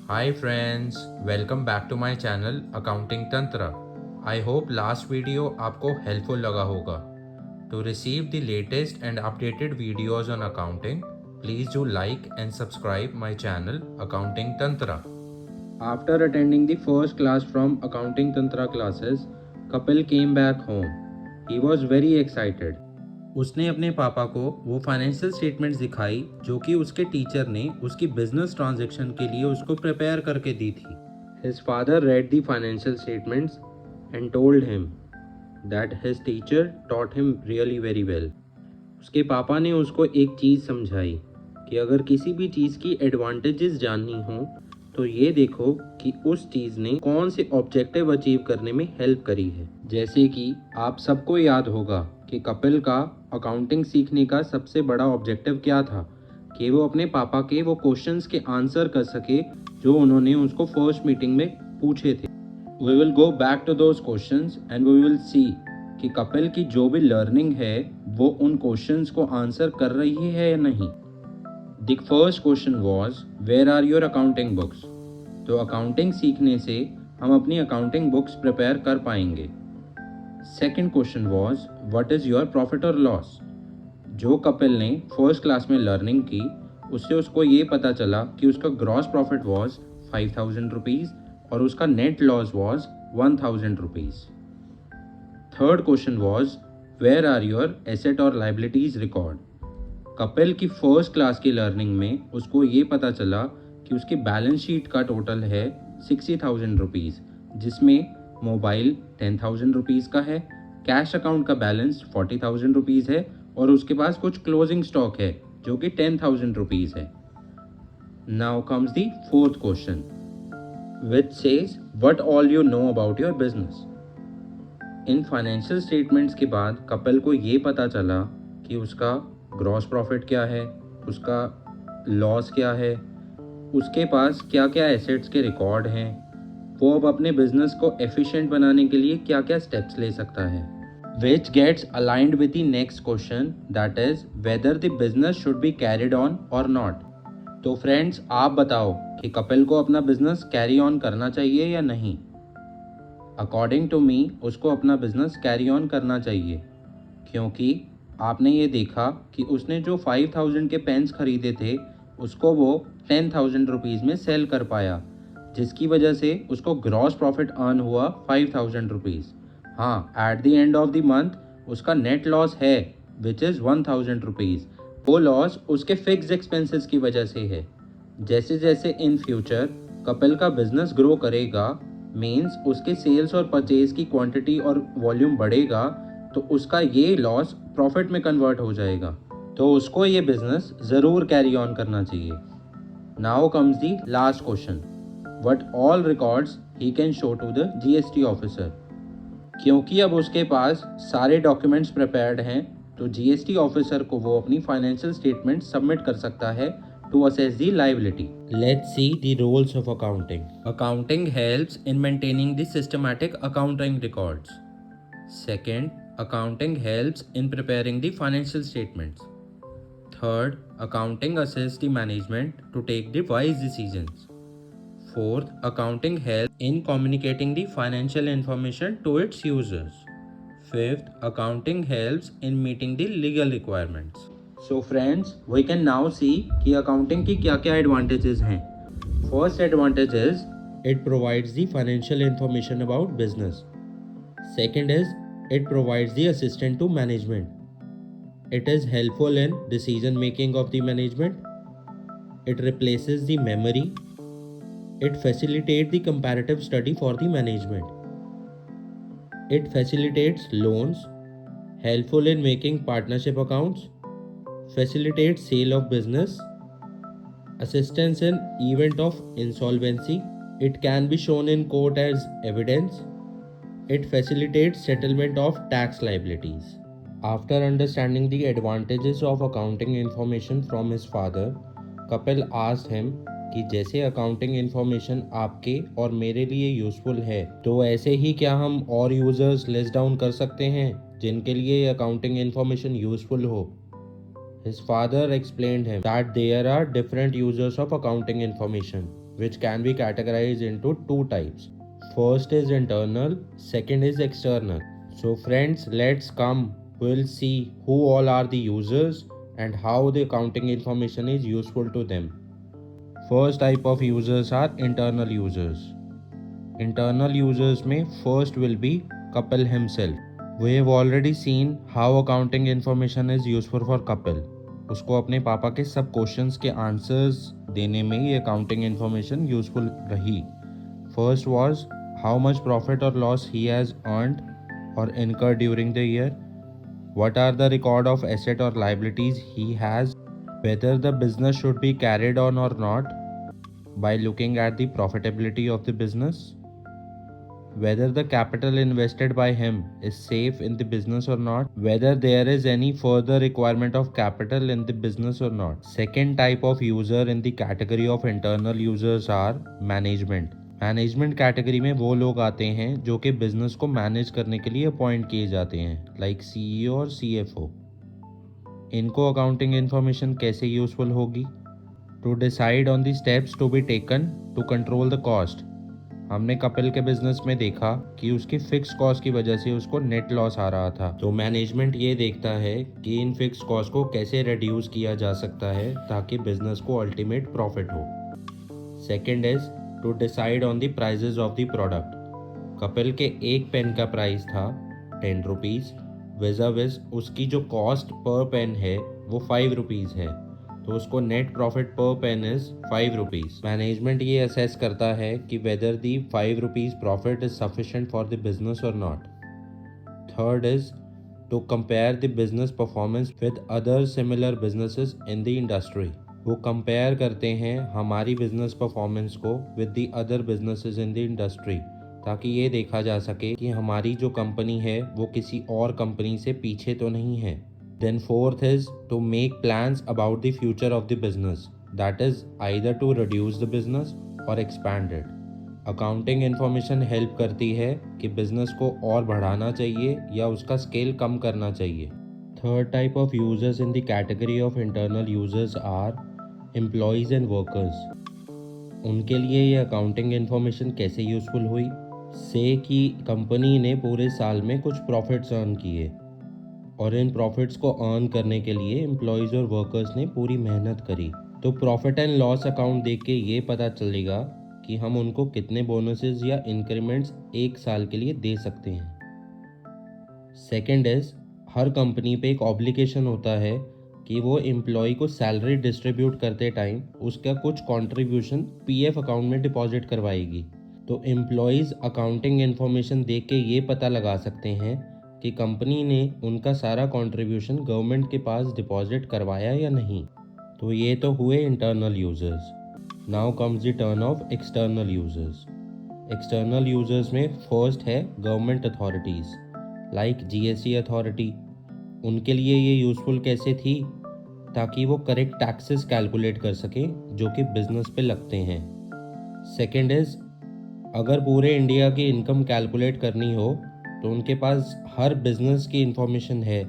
Hi friends, welcome back to my channel Accounting Tantra. I hope last video आपको helpful लगा होगा. To receive the latest and updated videos on accounting, please do like and subscribe my channel Accounting Tantra. After attending the first class from Accounting Tantra classes, Kapil came back home. He was very excited. उसने अपने पापा को वो financial statements दिखाई जो कि उसके teacher ने उसकी बिजनेस ट्रांजैक्शन के लिए उसको प्रिपेयर करके दी थी. His father read the financial statements and told him that his teacher taught him really very well. उसके पापा ने उसको एक चीज़ समझाई कि अगर किसी भी चीज़ की एडवांटेजेस जाननी हो तो ये देखो कि उस चीज़ ने कौन से ऑब्जेक्टिव अचीव करने में हेल्प करी है. जैसे कि आप सबको याद होगा कि कपिल का अकाउंटिंग सीखने का सबसे बड़ा ऑब्जेक्टिव क्या था कि वो अपने पापा के वो क्वेश्चंस के आंसर कर सके जो उन्होंने उसको फर्स्ट मीटिंग में पूछे थे. We will go back to those questions and we will see कि कपिल की जो भी लर्निंग है वो उन क्वेश्चंस को आंसर कर रही है या नहीं. The first question was where are your accounting books. तो अकाउंटिंग सीखने से हम अपनी अकाउंटिंग बुक्स प्रिपेयर कर पाएंगे. Second question was what is your profit और लॉस. जो कपिल ने फर्स्ट क्लास में लर्निंग की उससे उसको ये पता चला कि उसका ग्रॉस प्रॉफिट वाज 5,000 रुपीज़ और उसका net loss was 1,000 rupees. Third question was where are your asset और लाइबिलिटीज़ रिकॉर्ड. कपिल की फर्स्ट क्लास की लर्निंग में उसको ये पता चला कि उसकी बैलेंस शीट का टोटल है 60,000 रुपीज़ जिसमें मोबाइल 10,000 रुपीज़ का है, कैश अकाउंट का बैलेंस 40,000 रुपीज़ है और उसके पास कुछ क्लोजिंग स्टॉक है जो कि 10,000 रुपीज़ है. Now comes the fourth question which says what all you know about your business. In financial statements के बाद कपिल को ये पता चला कि उसका ग्रॉस प्रॉफिट क्या है, उसका लॉस क्या है, उसके पास क्या क्या एसेट्स के रिकॉर्ड हैं, वो अब अपने बिजनेस को एफिशिएंट बनाने के लिए क्या क्या स्टेप्स ले सकता है. Which gets aligned with the next question that is whether the business should be carried on और नॉट. तो फ्रेंड्स आप बताओ कि कपिल को अपना बिजनेस कैरी ऑन करना चाहिए या नहीं. अकॉर्डिंग टू मी उसको अपना बिजनेस कैरी ऑन करना चाहिए क्योंकि आपने ये देखा कि उसने जो 5,000 के पेन्स खरीदे थे उसको वो 10,000 रुपीज़ में सेल कर पाया जिसकी वजह से उसको ग्रॉस प्रॉफिट अर्न हुआ 5,000 रुपीज़. हाँ, at the end of the month उसका नेट लॉस है विच इज़ 1,000 रुपीज़. वो लॉस उसके फिक्स्ड एक्सपेंसेस की वजह से है. जैसे जैसे इन फ्यूचर कपिल का बिजनेस ग्रो करेगा मीन्स उसके सेल्स और परचेज की क्वांटिटी और वॉल्यूम बढ़ेगा तो उसका ये लॉस प्रॉफिट में कन्वर्ट हो जाएगा. तो उसको ये बिजनेस ज़रूर कैरी ऑन करना चाहिए. Now comes the last question what all records he can show to the GST officer. क्योंकि अब उसके पास सारे डॉक्यूमेंट्स प्रिपेयर्ड हैं तो जीएसटी ऑफिसर को वो अपनी फाइनेंशियल स्टेटमेंट सबमिट कर सकता है to assess the liability. Let's see the roles of accounting. Accounting helps in maintaining the systematic accounting records. Second, accounting helps in preparing the financial statements. Third, accounting assists the management to take the wise decisions. Fourth, accounting helps in communicating the financial information to its users. Fifth, accounting helps in meeting the legal requirements. So friends we can now see कि accounting की क्या क्या advantages हैं. First advantage is it provides the financial information about business. Second is it provides the assistant to management. It is helpful in decision making of the management. It replaces the memory. It facilitate the comparative study for the management. It facilitates loans. Helpful in making partnership accounts. Facilitates sale of business, assistance in event of insolvency. It can be shown in court as evidence. It facilitates settlement of tax liabilities. After understanding the advantages of accounting information from his father, Kapil asked him कि जैसे accounting information आपके और मेरे लिए useful है तो ऐसे ही क्या हम और यूज़र्स लिस्ट डाउन कर सकते हैं जिनके लिए अकाउंटिंग इन्फॉर्मेशन यूज़फुल हो. His father explained him that there are different users of accounting information. which can be categorized into two types. First is internal, second is external. So friends, let's come, we'll see who all are the users and how the accounting information is useful to them. First type of users are internal users. Internal users में first will be Kapil himself. We have already seen how accounting information is useful for Kapil. उसको अपने पापा के सब questions के answers देने में ये अकाउंटिंग इन्फॉर्मेशन यूजफुल रही. First was how much profit और loss he has earned or incurred during the year, what are the record of asset or liabilities he has, whether the business should be carried on or not by looking at the profitability of the business, whether the capital invested by him is safe in the business or not, whether there is any further requirement of capital in the business or not. Second type of user in the category of internal users are management. Management category में वो लोग आते हैं जो कि business को manage करने के लिए अपॉइंट किए जाते हैं, लाइक CEO और CFO. इनको अकाउंटिंग इन्फॉर्मेशन कैसे यूजफुल होगी? To decide on the steps to be taken to control the cost. हमने कपिल के बिजनेस में देखा कि उसकी फिक्स कॉस्ट की वजह से उसको नेट लॉस आ रहा था. तो मैनेजमेंट ये देखता है कि इन फिक्स कॉस्ट को कैसे रिड्यूस किया जा सकता है ताकि बिजनेस को अल्टीमेट प्रॉफिट हो. Second is to decide on the prices of the product. Kapil के एक पेन का प्राइस था 10 रुपीज़, विज़ उसकी जो कॉस्ट पर पेन है वो 5 रुपीज़ है, तो उसको नेट प्रॉफिट पर पेन इज़ 5 रुपीज़. मैनेजमेंट ये असेस करता है कि whether the 5 rupees profit is sufficient for the business or not. Third is to compare the business performance with other similar businesses in the industry. वो compare करते हैं हमारी बिजनेस परफॉर्मेंस को with the other businesses in the industry, ताकि ये देखा जा सके कि हमारी जो कंपनी है वो किसी और कंपनी से पीछे तो नहीं है. Then fourth is to make plans about the future of the business, that is either to reduce the business or expand it. Accounting information help करती है कि बिजनेस को और बढ़ाना चाहिए या उसका स्केल कम करना चाहिए. Third type of users in the category of internal users are employees and workers. उनके लिए ये अकाउंटिंग इन्फॉर्मेशन कैसे यूज़फुल हुई? से कि कंपनी ने पूरे साल में कुछ प्रॉफिट्स अर्न किए और इन प्रॉफिट्स को अर्न करने के लिए एम्प्लॉयज़ और वर्कर्स ने पूरी मेहनत करी. तो प्रॉफिट एंड लॉस अकाउंट देख के ये पता चलेगा कि हम उनको कितने बोनसेस या इंक्रीमेंट्स एक साल के लिए दे सकते हैं. सेकेंड इज हर कंपनी पे एक ऑब्लिगेशन होता है कि वो एम्प्लॉय को सैलरी डिस्ट्रीब्यूट करते टाइम उसका कुछ कंट्रीब्यूशन PF अकाउंट में डिपॉजिट करवाएगी. तो एम्प्लॉयज़ अकाउंटिंग इन्फॉर्मेशन देख के ये पता लगा सकते हैं कि कंपनी ने उनका सारा कंट्रीब्यूशन गवर्नमेंट के पास डिपॉजिट करवाया या नहीं. तो ये तो हुए internal users. Now comes the turn off external users. External users में फर्स्ट है government authorities like GST authority. उनके लिए ये यूज़फुल कैसे थी? ताकि वो करेक्ट टैक्सेस कैलकुलेट कर सकें जो कि बिजनेस पे लगते हैं. सेकेंड इज़ अगर पूरे इंडिया की इनकम कैलकुलेट करनी हो तो उनके पास हर बिजनेस की इंफॉर्मेशन है.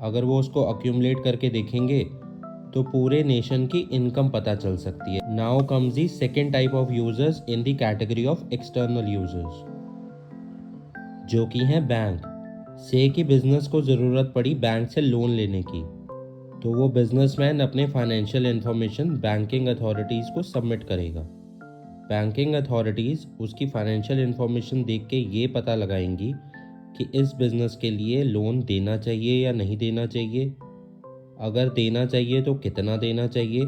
अगर वो उसको अक्यूमुलेट करके देखेंगे तो पूरे नेशन की इनकम पता चल सकती है. Now comes the second type of users in the category of external users, जो कि हैं बैंक. से कि बिजनेस को ज़रूरत पड़ी बैंक से लोन लेने की, तो वो बिजनेसमैन अपने फाइनेंशियल इन्फॉर्मेशन बैंकिंग अथॉरिटीज़ को सबमिट करेगा. बैंकिंग अथॉरिटीज़ उसकी फाइनेंशियल इन्फॉर्मेशन देख के ये पता लगाएंगी कि इस बिज़नेस के लिए लोन देना चाहिए या नहीं देना चाहिए. अगर देना चाहिए तो कितना देना चाहिए.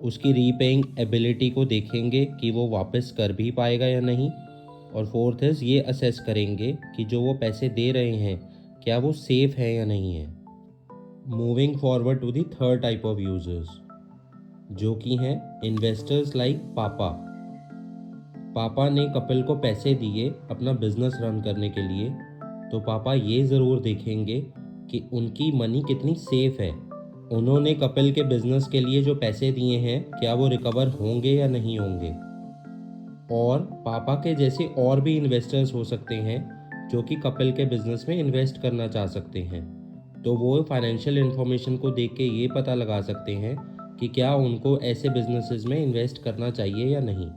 उसकी रीपेइंग एबिलिटी को देखेंगे कि वो वापस कर भी पाएगा या नहीं. और फोर्थ इज़ ये असेस करेंगे कि जो वो पैसे दे रहे हैं क्या वो सेफ़ है या नहीं है. Moving forward to the third type of users, जो कि हैं इन्वेस्टर्स लाइक पापा. पापा ने कपिल को पैसे दिए अपना बिजनेस रन करने के लिए, तो पापा ये ज़रूर देखेंगे कि उनकी मनी कितनी सेफ़ है. उन्होंने कपिल के बिजनेस के लिए जो पैसे दिए हैं क्या वो रिकवर होंगे या नहीं होंगे. और पापा के जैसे और भी इन्वेस्टर्स हो सकते हैं जो कि कपिल के बिजनेस में इन्वेस्ट करना चाह सकते हैं. तो वो फाइनेंशियल इन्फॉर्मेशन को देख के ये पता लगा सकते हैं कि क्या उनको ऐसे बिजनेसेस में इन्वेस्ट करना चाहिए या नहीं।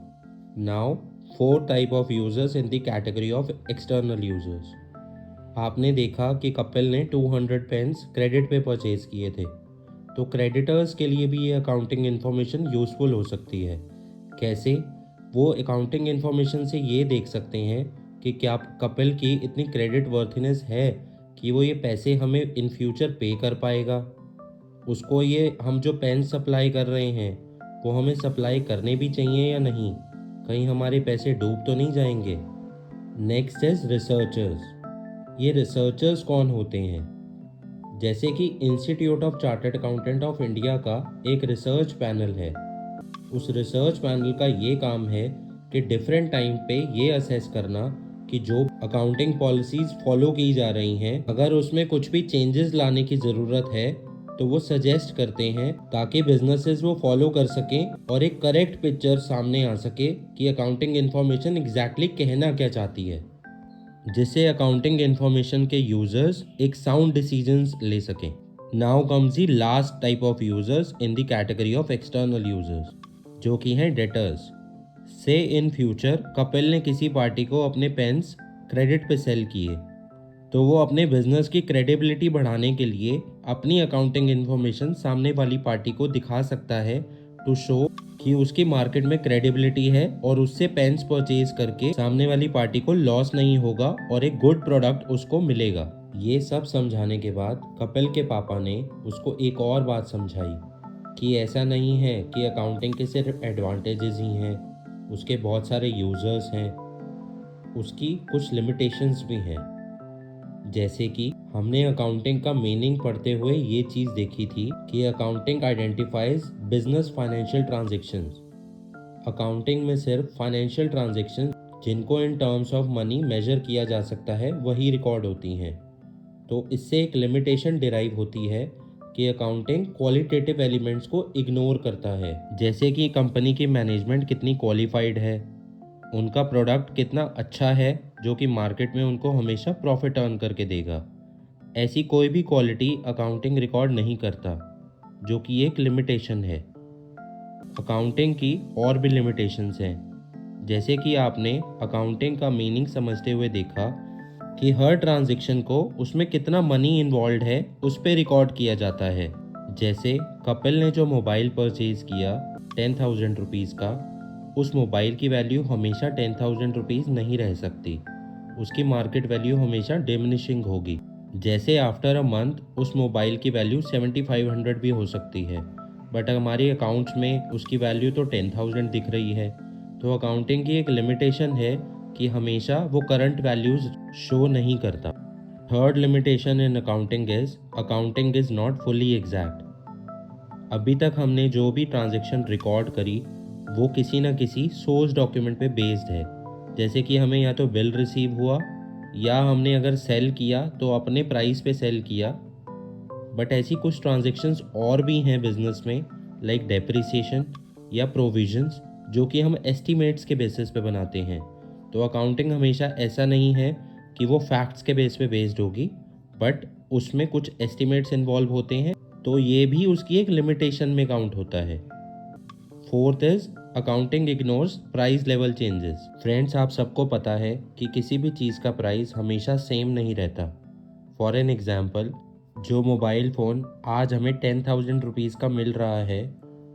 Now 4 type of users in the category of external users. आपने देखा कि कपिल ने 200 पेन्स क्रेडिट पे परचेज किए थे, तो क्रेडिटर्स के लिए भी ये अकाउंटिंग इन्फॉर्मेशन यूज़फुल हो सकती है। कैसे? वो अकाउंटिंग इन्फॉर्मेशन से ये देख सकते हैं कि क्या कपिल की इतनी क्रेडिट वर्थीनेस है कि वो ये पैसे हमें इन फ्यूचर पे कर पाएगा। उसको ये हम जो पेन सप्लाई कर रहे हैं वो हमें सप्लाई करने भी चाहिए या नहीं, कहीं हमारे पैसे डूब तो नहीं जाएंगे। Next is researchers. ये रिसर्चर्स कौन होते हैं? जैसे कि institute of chartered accountant of India का एक रिसर्च पैनल है। उस रिसर्च पैनल का ये काम है कि डिफरेंट टाइम पे ये असेस करना कि जो अकाउंटिंग पॉलिसीज फॉलो की जा रही हैं, अगर उसमें कुछ भी चेंजेस लाने की ज़रूरत है तो वो सजेस्ट करते हैं, ताकि बिजनेसेस वो फॉलो कर सकें और एक करेक्ट पिक्चर सामने आ सके कि अकाउंटिंग इन्फॉर्मेशन एग्जैक्टली कहना क्या चाहती है, जिससे अकाउंटिंग इन्फॉर्मेशन के यूजर्स एक साउंड डिसीजंस ले सकें। Now comes the last type of users in the category of external users, जो कि हैं डेटर्स। से इन फ्यूचर कपिल ने किसी पार्टी को अपने पेन्स क्रेडिट पे सेल किए, तो वो अपने बिजनेस की क्रेडिबिलिटी बढ़ाने के लिए अपनी अकाउंटिंग इन्फॉर्मेशन सामने वाली पार्टी को दिखा सकता है, टू शो कि उसकी मार्केट में क्रेडिबिलिटी है और उससे पेन्स परचेज करके सामने वाली पार्टी को लॉस नहीं होगा और एक गुड प्रोडक्ट उसको मिलेगा। ये सब समझाने के बाद कपिल के पापा ने उसको एक और बात समझाई कि ऐसा नहीं है कि अकाउंटिंग के सिर्फ एडवांटेजेस ही हैं, उसके बहुत सारे यूज़र्स हैं, उसकी कुछ लिमिटेशंस भी हैं। जैसे कि हमने अकाउंटिंग का मीनिंग पढ़ते हुए ये चीज़ देखी थी कि accounting identifies business financial transactions. Accounting में सिर्फ फाइनेंशियल ट्रांजैक्शन जिनको in terms of money measure किया जा सकता है वही रिकॉर्ड होती हैं। तो इससे एक लिमिटेशन डिराइव होती है कि अकाउंटिंग क्वालिटेटिव एलिमेंट्स को इग्नोर करता है, जैसे कि कंपनी की मैनेजमेंट कितनी क्वालिफाइड है, उनका प्रोडक्ट कितना अच्छा है जो कि मार्केट में उनको हमेशा प्रॉफिट अर्न करके देगा। ऐसी कोई भी क्वालिटी अकाउंटिंग रिकॉर्ड नहीं करता, जो कि एक लिमिटेशन है। अकाउंटिंग की और भी लिमिटेशंस हैं, जैसे कि आपने अकाउंटिंग का मीनिंग समझते हुए देखा कि हर ट्रांजैक्शन को उसमें कितना मनी इन्वॉल्व है उस पर रिकॉर्ड किया जाता है। जैसे कपिल ने जो मोबाइल परचेज किया 10,000 रुपीज़ का, उस मोबाइल की वैल्यू हमेशा 10,000 रुपीज़ नहीं रह सकती, उसकी मार्केट वैल्यू हमेशा डिमिनिशिंग होगी। जैसे आफ्टर अ मंथ उस मोबाइल की वैल्यू 7,500 भी हो सकती है, बट हमारे अकाउंट्स में उसकी वैल्यू तो 10,000 दिख रही है। तो अकाउंटिंग की एक लिमिटेशन है कि हमेशा वो करंट वैल्यूज शो नहीं करता। Third limitation in accounting is not fully exact. अभी तक हमने जो भी ट्रांजैक्शन रिकॉर्ड करी वो किसी न किसी सोर्स डॉक्यूमेंट पे बेस्ड है, जैसे कि हमें या तो बिल रिसीव हुआ या हमने अगर सेल किया तो अपने प्राइस पे सेल किया। बट ऐसी कुछ ट्रांजैक्शंस और भी हैं बिजनेस में, लाइक डेप्रिसिएशन या प्रोविजंस, जो कि हम एस्टीमेट्स के बेसिस पे बनाते हैं। तो अकाउंटिंग हमेशा ऐसा नहीं है कि वो फैक्ट्स के बेस पे बेस्ड होगी, बट उसमें कुछ एस्टीमेट्स इन्वॉल्व होते हैं, तो ये भी उसकी एक लिमिटेशन में काउंट होता है। Fourth is accounting ignores price level changes. Friends, आप सबको पता है कि किसी भी चीज़ का प्राइस हमेशा सेम नहीं रहता। फॉर एन एग्जाम्पल, जो मोबाइल फ़ोन आज हमें 10,000 रुपीज़ का मिल रहा है,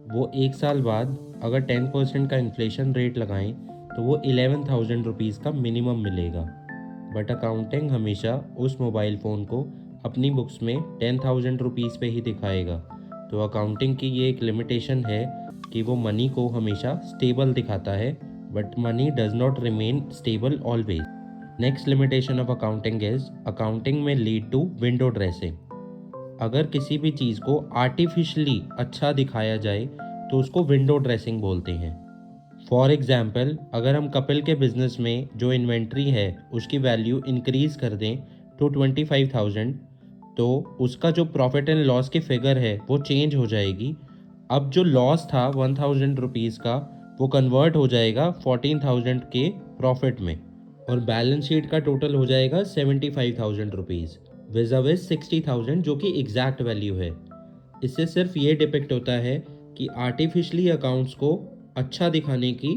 वो एक साल बाद अगर 10% का इन्फ्लेशन रेट लगाएं तो वो 11,000 रुपीज़ का मिनिमम मिलेगा। बट अकाउंटिंग हमेशा उस मोबाइल फ़ोन को अपनी बुक्स में 10,000 रुपीज़ पे ही दिखाएगा। तो अकाउंटिंग की ये एक लिमिटेशन है कि वो मनी को हमेशा स्टेबल दिखाता है, but money does not remain stable always. Next limitation of accounting में लीड टू विंडो ड्रेसिंग। अगर किसी भी चीज़ को आर्टिफिशियली अच्छा दिखाया जाए तो उसको विंडो ड्रेसिंग बोलते हैं। फॉर एग्जाम्पल, अगर हम कपिल के बिजनेस में जो इन्वेंट्री है उसकी वैल्यू इंक्रीज कर दें टू 25,000, तो उसका जो प्रॉफिट एंड लॉस की फिगर है वो चेंज हो जाएगी। अब जो लॉस था 1,000 रुपीज़ का, वो कन्वर्ट हो जाएगा 14,000 के प्रॉफिट में, और बैलेंस शीट का टोटल हो जाएगा 75,000 रुपीज़ विज़ 60,000, जो कि एग्जैक्ट वैल्यू है। इससे सिर्फ ये डिपिक्ट होता है कि आर्टिफिशियली अकाउंट्स को अच्छा दिखाने की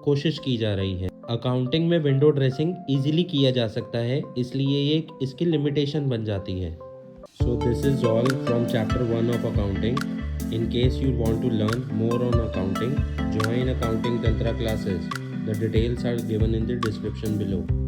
कोशिश की जा रही है। अकाउंटिंग में विंडो ड्रेसिंग इजीली किया जा सकता है, इसलिए ये एक इसकी लिमिटेशन बन जाती है। So this is all from chapter 1 of accounting. In case you want to learn more on accounting, join Accounting Tantra classes. The details are given in the description below.